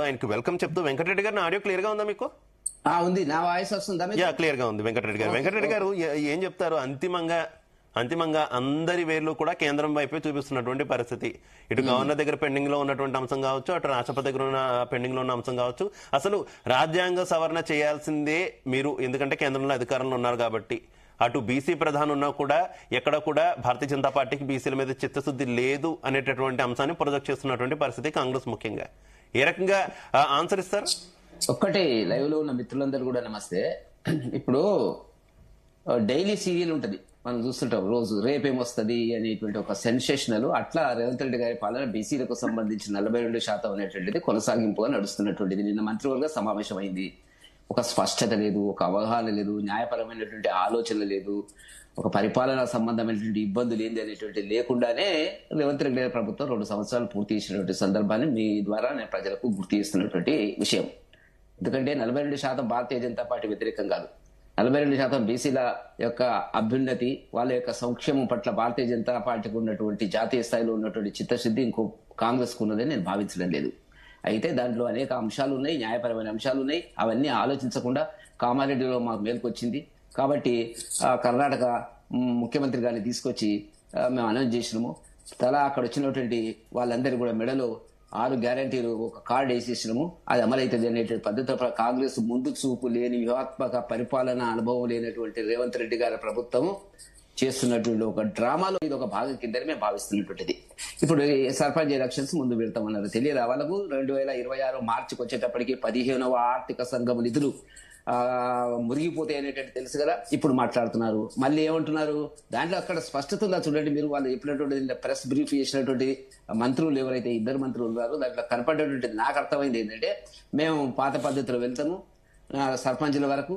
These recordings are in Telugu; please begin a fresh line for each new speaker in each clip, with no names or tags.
ఆయనకి వెల్కమ్ చెప్తూ వెంకటరెడ్డి గారిని ఆడియో క్లియర్ గా ఉందా మీకు?
ఉంది. నా వాయిస్ వస్తుందా?
క్లియర్ గా ఉంది. వెంకటరెడ్డి గారు ఏం చెప్తారు? అంతిమంగా అందరి వేర్లు కూడా కేంద్రం వైపే చూపిస్తున్నటువంటి పరిస్థితి. ఇటు గవర్నర్ దగ్గర పెండింగ్ లో ఉన్నటువంటి అంశం కావచ్చు, అటు రాష్ట్రపతి దగ్గర ఉన్న పెండింగ్ లో ఉన్న అంశం కావచ్చు. అసలు రాజ్యాంగ సవరణ చేయాల్సిందే మీరు, ఎందుకంటే కేంద్రంలో అధికారంలో ఉన్నారు కాబట్టి. అటు బీసీ ప్రధాని ఉన్నా కూడా ఎక్కడ కూడా భారతీయ జనతా పార్టీకి బీసీల మీద చిత్తశుద్ధి లేదు అనేటటువంటి అంశాన్ని ప్రొజెక్ట్ చేస్తున్నటువంటి పరిస్థితి కాంగ్రెస్ ముఖ్యంగా. ఏ రకంగా ఆన్సర్ ఇస్తారు?
ఒక్కటి, లైవ్ లో ఉన్న మిత్రులందరూ కూడా నమస్తే. ఇప్పుడు డైలీ సీరియల్ ఉంటది, మనం చూస్తుంటాం రోజు, రేపేమొస్తుంది అనేటువంటి ఒక సెన్సేషనల్. అట్లా రేవంత్ రెడ్డి గారి పాలన బీసీలకు సంబంధించిన 42% అనేటువంటిది కొనసాగింపుగా నడుస్తున్నటువంటిది. నిన్న మంత్రివర్గ సమావేశం అయింది. ఒక స్పష్టత లేదు, ఒక అవగాహన లేదు, న్యాయపరమైనటువంటి ఆలోచన లేదు, ఒక పరిపాలనా సంబంధమైనటువంటి ఇబ్బందులు ఏంది అనేటువంటి లేకుండానే రేవంత్ రెడ్డి గారి ప్రభుత్వం 2 సంవత్సరాలు పూర్తి చేసినటువంటి సందర్భాన్ని మీ ద్వారా నేను ప్రజలకు గుర్తు చేస్తున్నటువంటి విషయం. ఎందుకంటే 42% భారతీయ జనతా పార్టీ వ్యతిరేకం కాదు. 42% బీసీల యొక్క అభ్యున్నతి, వాళ్ళ యొక్క సంక్షేమం పట్ల భారతీయ జనతా పార్టీకి ఉన్నటువంటి జాతీయ స్థాయిలో ఉన్నటువంటి చిత్తశుద్ధి ఇంకో కాంగ్రెస్ కు ఉన్నదని నేను భావించడం లేదు. అయితే దాంట్లో అనేక అంశాలు ఉన్నాయి, న్యాయపరమైన అంశాలు ఉన్నాయి. అవన్నీ ఆలోచించకుండా కామారెడ్డిలో మాకు మేలుకొచ్చింది కాబట్టి కర్ణాటక ముఖ్యమంత్రి గారిని తీసుకొచ్చి మేము అనౌన్స్ చేసినాము. అక్కడ వచ్చినటువంటి వాళ్ళందరూ కూడా మెడలో 6 గ్యారంటీలు ఒక కార్డు వేసేసినాము, అది అమలవుతుంది అనేటువంటి పద్ధతిలో కాంగ్రెస్ ముందు చూపు లేని వ్యూహాత్మక పరిపాలన అనుభవం లేనటువంటి రేవంత్ రెడ్డి గారి ప్రభుత్వం చేస్తున్నటువంటి ఒక డ్రామాలో ఇది ఒక భాగం కిందని మేము భావిస్తున్నటువంటిది. ఇప్పుడు సర్పంచ్ ఎలక్షన్స్ ముందు పెడతామన్నారు. తెలియదు వాళ్ళకు 2026 మార్చికి వచ్చేటప్పటికి 15వ ఆర్థిక సంఘం నిధులు మురిగిపోతాయి అనేటువంటి తెలుసు కదా. ఇప్పుడు మాట్లాడుతున్నారు, మళ్ళీ ఏమంటున్నారు? దాంట్లో అక్కడ స్పష్టత ఉందా చూడండి మీరు. వాళ్ళు చెప్పినటువంటి ప్రెస్ బ్రీఫ్ చేసినటువంటి మంత్రులు ఎవరైతే 2 మంత్రులు ఉన్నారో దాంట్లో కనపడేటువంటిది నాకు అర్థమైంది ఏంటంటే, మేము పాత పద్ధతిలో వెళ్తాము సర్పంచుల వరకు,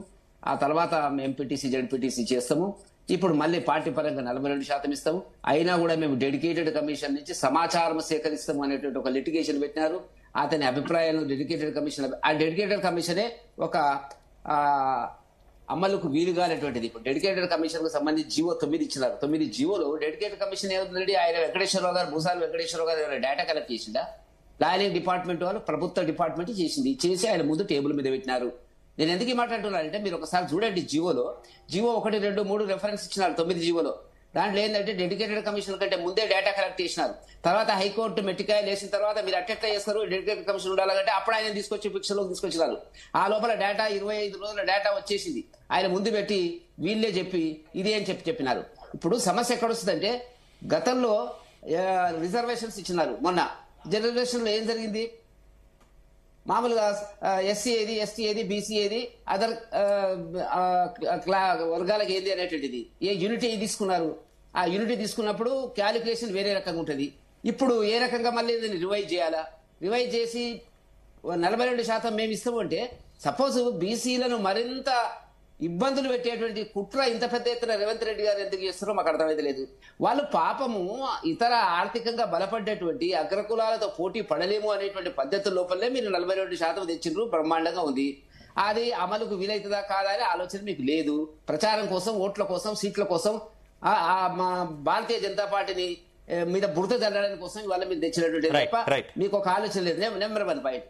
ఆ తర్వాత ఎంపీటీసీ జడ్పీటీసీ చేస్తాము. ఇప్పుడు మళ్ళీ పార్టీ పరంగా 42% ఇస్తాము, అయినా కూడా మేము డెడికేటెడ్ కమిషన్ నుంచి సమాచారం సేకరిస్తాము అనేటువంటి ఒక లిటిగేషన్ పెట్టినారు. అతని అభిప్రాయాలను డెడికేటెడ్ కమిషన్, ఆ డెడికేటెడ్ కమిషనే ఒక అమలుకు వీలుగానేటువంటిది. ఇప్పుడు డెడికేటెడ్ కమిషన్ కు సంబంధించి జీవో 9 ఇచ్చినారు. 9 జీవోలో డెడికేటెడ్ కమిషన్ ఏముందండి? ఆయన వెంకటేశ్వరరావు గారు, భూసాల వెంకటేశ్వరరావు గారు డేటా కలెక్ట్ చేసిందా? ప్లానింగ్ డిపార్ట్మెంట్ వాళ్ళు, ప్రభుత్వ డిపార్ట్మెంట్ చేసి ఆయన ముందు టేబుల్ మీద పెట్టినారు. నేను ఎందుకు మాట్లాడుతున్నానంటే, మీరు ఒకసారి చూడండి జీవో 1, 2, 3 రెఫరెన్స్ ఇచ్చినారు 9 జీవోలో. దాంట్లో ఏంటంటే డెడికేటెడ్ కమిషన్ కంటే ముందే డేటా కలెక్ట్ చేసినారు. తర్వాత హైకోర్టు మెట్టికాయలు వేసిన తర్వాత మీరు అట్టెట్లా చేస్తారు, డెడికేటెడ్ కమిషన్ ఉండాలంటే అప్పుడు ఆయన తీసుకొచ్చి పిక్చర్లోకి తీసుకొచ్చినారు. ఆ లోపల డేటా 25 రోజుల డేటా వచ్చేసింది. ఆయన ముందు పెట్టి వీళ్ళే చెప్పి ఇది అని చెప్పినారు. ఇప్పుడు సమస్య ఎక్కడొస్తుందంటే, గతంలో రిజర్వేషన్స్ ఇచ్చినారు. మొన్న రిజర్వేషన్ లో ఏం జరిగింది? మామూలుగా ఎస్సీ ఏది, ఎస్టీ ఏది, బీసీ ఏది, అదర్ వర్గాలకు ఏది అనేటువంటిది ఏ యూనిటీ తీసుకున్నారు. ఆ యూనిటీ తీసుకున్నప్పుడు క్యాలిక్యులేషన్ వేరే రకంగా ఉంటుంది. ఇప్పుడు ఏ రకంగా మళ్ళీ దీన్ని రివైజ్ చేయాలా? రివైజ్ చేసి 42% మేము ఇస్తాము అంటే, సపోజ్ బీసీలను మరింత ఇబ్బందులు పెట్టేటువంటి కుట్ర ఇంత పెద్ద ఎత్తున రేవంత్ రెడ్డి గారు ఎందుకు చేస్తారో మాకు అర్థమైతే లేదు. వాళ్ళు పాపము ఇతర ఆర్థికంగా బలపడ్డటువంటి అగ్రకులాలతో పోటీ పడలేము అనేటువంటి పద్ధతుల లోపలే మీరు 42% తెచ్చిండ్రు. బ్రహ్మాండంగా ఉంది. అది అమలుకు వీలైతుందా కాదా అనే ఆలోచన మీకు లేదు. ప్రచారం కోసం, ఓట్ల కోసం, సీట్ల కోసం, మా భారతీయ జనతా పార్టీని మీద బురద జల్లడానికి కోసం ఇవాళ మీరు తెచ్చినటువంటి తప్ప మీకు ఒక ఆలోచన లేదు. నెంబర్ 1 పాయింట్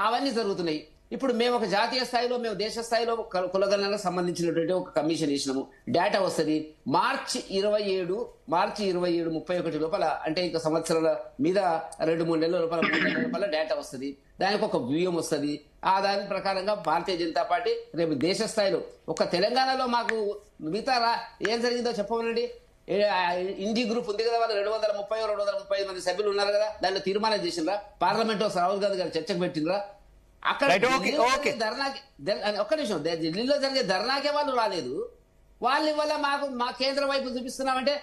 అవన్నీ జరుగుతున్నాయి. ఇప్పుడు మేము ఒక జాతీయ స్థాయిలో, మేము దేశ స్థాయిలో కులగణనకు సంబంధించినటువంటి ఒక కమిషన్ వేసినాము. డేటా వస్తుంది మార్చి 27, 31 లోపల, అంటే ఇంకా సంవత్సరాల మీద 2-3 నెలల లోపల, 3 నెలల లోపల డేటా వస్తుంది. దానికి ఒక వ్యూహం వస్తుంది. ఆ దాని ప్రకారంగా భారతీయ జనతా పార్టీ రేపు దేశ స్థాయిలో, ఒక తెలంగాణలో మాకు మిగతా ఏం జరిగిందో చెప్పమనండి. ఇండి గ్రూప్ ఉంది కదా, వాళ్ళు 235 మంది సభ్యులు ఉన్నారు కదా, దానిలో తీర్మానం చేసిండ్రా? పార్లమెంట్ రాహుల్ గాంధీ గారు చర్చకు పెట్టిండ్రా? అక్కడ ధర్నాకి, ఒక్క నిమిషం, ఢిల్లీలో జరిగే ధర్నాకే వాళ్ళు రాలేదు. వాళ్ళ వల్ల మా కేంద్రం వైపు చూపిస్తున్నామంటే,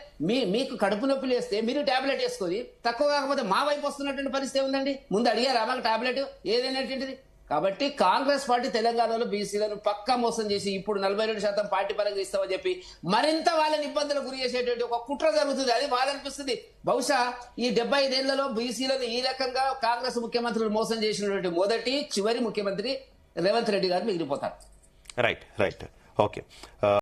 మీకు కడుపు నొప్పి లేస్తే మీరు టాబ్లెట్ వేసుకొని, తక్కువ కాకపోతే మా వైపు వస్తున్నటువంటి పరిస్థితి ఉందండి. ముందు అడిగారా మాకు టాబ్లెట్ ఏదైనటువంటిది? కాబట్టి కాంగ్రెస్ పార్టీ తెలంగాణలో బీసీలను పక్కా మోసం చేసి ఇప్పుడు 42% పార్టీ పరంగా ఇస్తామని చెప్పి మరింత వాళ్ళని ఇబ్బందులకు గురి చేసేటువంటి ఒక కుట్ర జరుగుతుంది. అది బాధ అనిపిస్తుంది. బహుశా ఈ 75 ఏళ్లలో బీసీలను ఈ రకంగా కాంగ్రెస్ ముఖ్యమంత్రులు మోసం చేసినటువంటి మొదటి చివరి ముఖ్యమంత్రి రేవంత్ రెడ్డి గారు మిగిలిపోతారు.
Right, okay.